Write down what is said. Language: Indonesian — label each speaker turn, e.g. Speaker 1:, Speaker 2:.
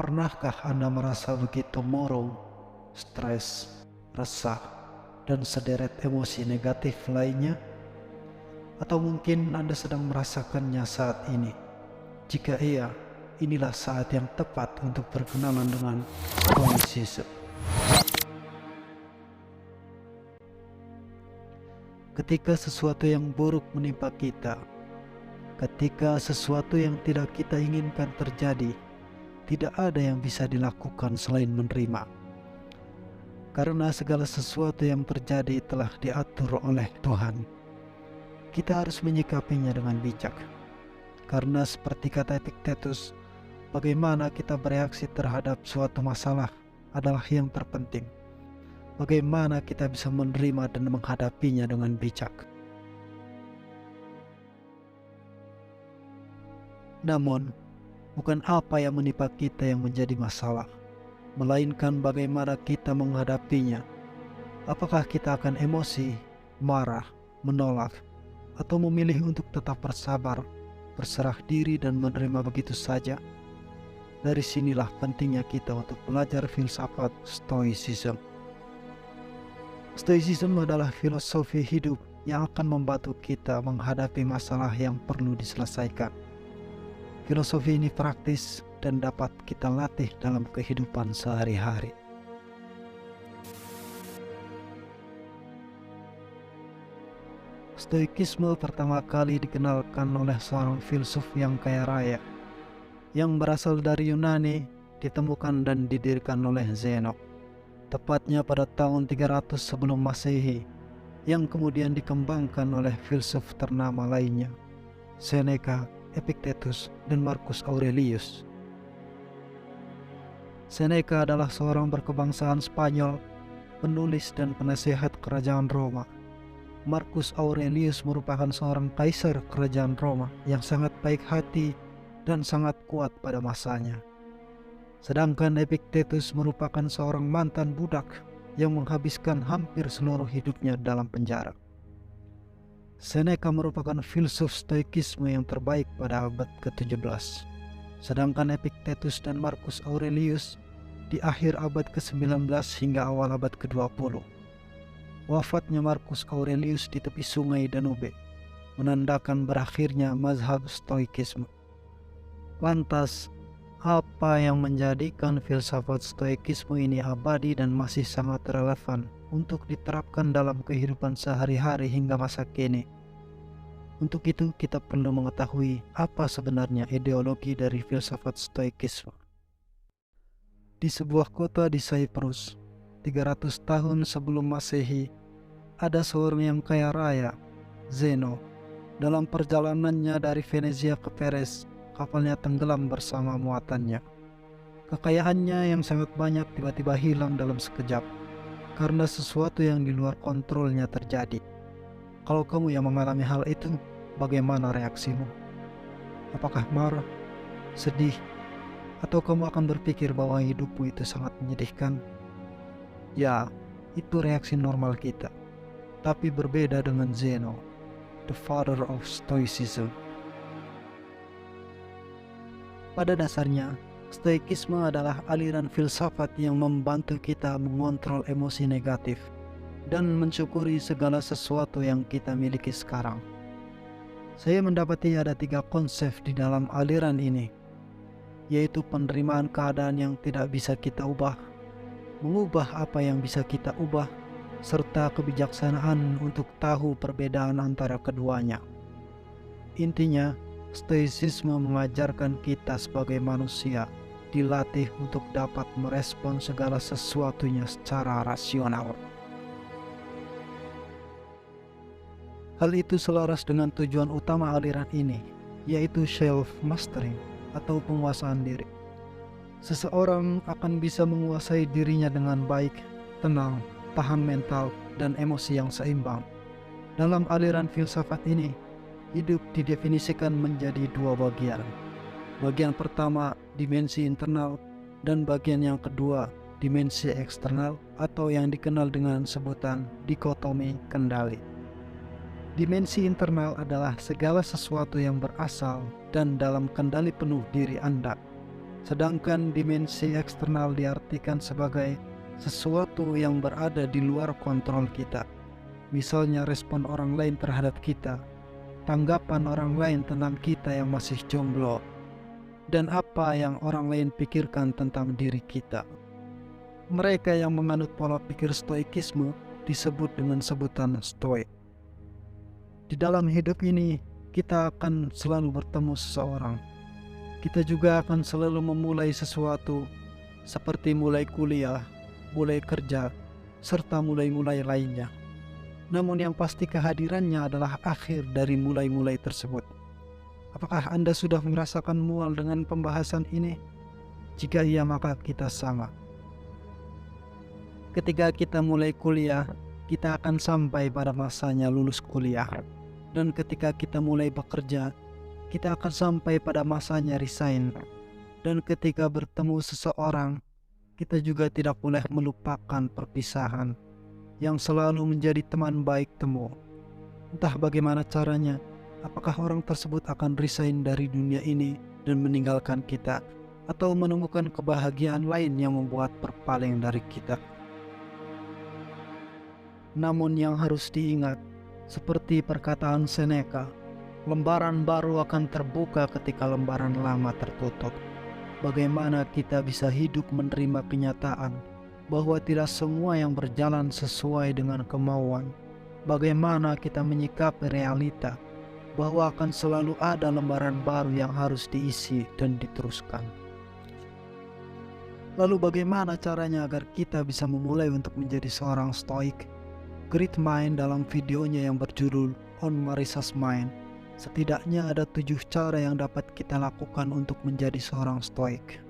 Speaker 1: Pernahkah Anda merasa begitu murung, stres, resah, dan sederet emosi negatif lainnya? Atau mungkin Anda sedang merasakannya saat ini? Jika iya, inilah saat yang tepat untuk berkenalan dengan Stoicism. Ketika sesuatu yang buruk menimpa kita, ketika sesuatu yang tidak kita inginkan terjadi, tidak ada yang bisa dilakukan selain menerima. Karena segala sesuatu yang terjadi telah diatur oleh Tuhan. Kita harus menyikapinya dengan bijak. Karena seperti kata Epictetus, bagaimana kita bereaksi terhadap suatu masalah adalah yang terpenting. Bagaimana kita bisa menerima dan menghadapinya dengan bijak. Namun, bukan apa yang menimpa kita yang menjadi masalah, melainkan bagaimana kita menghadapinya. Apakah kita akan emosi, marah, menolak, atau memilih untuk tetap bersabar, berserah diri dan menerima begitu saja? Dari sinilah pentingnya kita untuk belajar filsafat Stoicism. Stoicism adalah filosofi hidup yang akan membantu kita menghadapi masalah yang perlu diselesaikan. Filosofi ini praktis dan dapat kita latih dalam kehidupan sehari-hari. Stoikisme pertama kali dikenalkan oleh seorang filsuf yang kaya raya, yang berasal dari Yunani, ditemukan dan didirikan oleh Zeno, tepatnya pada tahun 300 sebelum Masehi, yang kemudian dikembangkan oleh filsuf ternama lainnya, Seneca, Epictetus, dan Marcus Aurelius. Seneca adalah seorang berkebangsaan Spanyol, penulis dan penasehat kerajaan Roma. Marcus Aurelius merupakan seorang kaisar kerajaan Roma yang sangat baik hati dan sangat kuat pada masanya. Sedangkan Epictetus merupakan seorang mantan budak yang menghabiskan hampir seluruh hidupnya dalam penjara. Seneca merupakan filsuf Stoikisme yang terbaik pada abad ke-17. Sedangkan Epictetus dan Marcus Aurelius di akhir abad ke-19 hingga awal abad ke-20. Wafatnya Marcus Aurelius di tepi sungai Danube menandakan berakhirnya mazhab Stoikisme. Lantas, apa yang menjadikan filsafat Stoikisme ini abadi dan masih sangat relevan untuk diterapkan dalam kehidupan sehari-hari hingga masa kini? Untuk itu kita perlu mengetahui apa sebenarnya ideologi dari filsafat Stoikisme. Di sebuah kota di Cyprus, 300 tahun sebelum Masehi, ada seorang yang kaya raya, Zeno. Dalam perjalanannya dari Venezia ke Peres, kapalnya tenggelam bersama muatannya. Kekayaannya yang sangat banyak tiba-tiba hilang dalam sekejap, karena sesuatu yang di luar kontrolnya terjadi. Kalau kamu yang mengalami hal itu, bagaimana reaksimu? Apakah marah, sedih, atau kamu akan berpikir bahwa hidupmu itu sangat menyedihkan? Ya, itu reaksi normal kita. Tapi berbeda dengan Zeno, the father of Stoicism. Pada dasarnya, Stoikisme adalah aliran filsafat yang membantu kita mengontrol emosi negatif dan mensyukuri segala sesuatu yang kita miliki sekarang. Saya mendapati ada 3 konsep di dalam aliran ini, yaitu penerimaan keadaan yang tidak bisa kita ubah, mengubah apa yang bisa kita ubah, serta kebijaksanaan untuk tahu perbedaan antara keduanya. Intinya, Stoicisme mengajarkan kita sebagai manusia dilatih untuk dapat merespon segala sesuatunya secara rasional. Hal itu selaras dengan tujuan utama aliran ini, yaitu self-mastering atau penguasaan diri. Seseorang akan bisa menguasai dirinya dengan baik, tenang, paham mental, dan emosi yang seimbang. Dalam aliran filsafat ini, hidup didefinisikan menjadi 2 bagian. Bagian pertama, dimensi internal, dan bagian yang kedua, dimensi eksternal atau yang dikenal dengan sebutan dikotomi kendali. Dimensi internal adalah segala sesuatu yang berasal dan dalam kendali penuh diri Anda. sedangkan dimensi eksternal diartikan sebagai sesuatu yang berada di luar kontrol kita. Misalnya respon orang lain terhadap kita, tanggapan orang lain tentang kita yang masih jomblo, dan apa yang orang lain pikirkan tentang diri kita. Mereka yang menganut pola pikir stoikisme disebut dengan sebutan stoik. Di dalam hidup ini, kita akan selalu bertemu seseorang. Kita juga akan selalu memulai sesuatu, seperti mulai kuliah, mulai kerja, serta mulai-mulai lainnya. Namun yang pasti kehadirannya adalah akhir dari mulai-mulai tersebut. Apakah Anda sudah merasakan mual dengan pembahasan ini? Jika iya, maka kita sama. Ketika kita mulai kuliah, kita akan sampai pada masanya lulus kuliah. Dan ketika kita mulai bekerja, kita akan sampai pada masanya resign. Dan ketika bertemu seseorang, kita juga tidak boleh melupakan perpisahan yang selalu menjadi teman baik temu. Entah bagaimana caranya, apakah orang tersebut akan resign dari dunia ini dan meninggalkan kita, atau menemukan kebahagiaan lain yang membuat berpaling dari kita. Namun yang harus diingat, seperti perkataan Seneca, lembaran baru akan terbuka ketika lembaran lama tertutup. Bagaimana kita bisa hidup menerima kenyataan bahwa tidak semua yang berjalan sesuai dengan kemauan? Bagaimana kita menyikapi realita bahwa akan selalu ada lembaran baru yang harus diisi dan diteruskan? Lalu bagaimana caranya agar kita bisa memulai untuk menjadi seorang stoik? Great Mind dalam videonya yang berjudul On Marisa's Mind, setidaknya ada 7 cara yang dapat kita lakukan untuk menjadi seorang stoik.